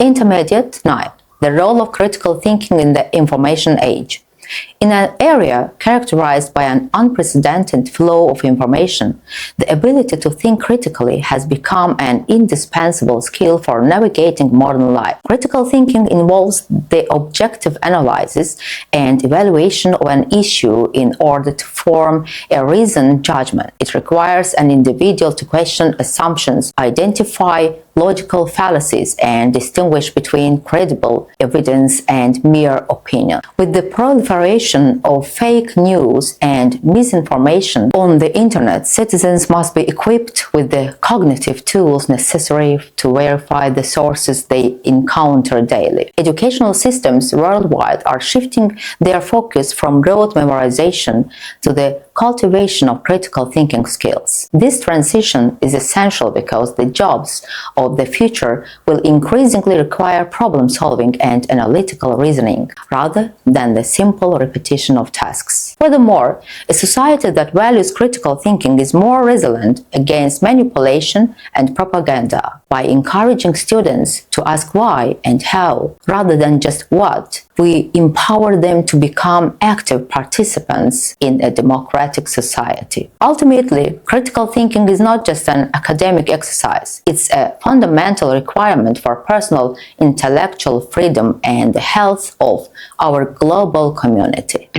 Intermediate 9. The role of critical thinking in the information age. In an area characterized by an unprecedented flow of information, the ability to think critically has become an indispensable skill for navigating modern life. Critical thinking involves the objective analysis and evaluation of an issue in order to form a reasoned judgment. It requires an individual to question assumptions, identify logical fallacies, and distinguish between credible evidence and mere opinion. With the proliferation of fake news and misinformation on the internet, citizens must be equipped with the cognitive tools necessary to verify the sources they encounter daily. Educational systems worldwide are shifting their focus from rote memorization to the cultivation of critical thinking skills. This transition is essential because the jobs of the future will increasingly require problem-solving and analytical reasoning, rather than the simple repetition of tasks. Furthermore, a society that values critical thinking is more resilient against manipulation and propaganda. By encouraging students to ask why and how, rather than just what, we empower them to become active participants in a democratic society. Ultimately, critical thinking is not just an academic exercise. It's a fundamental requirement for personal intellectual freedom and the health of our global community.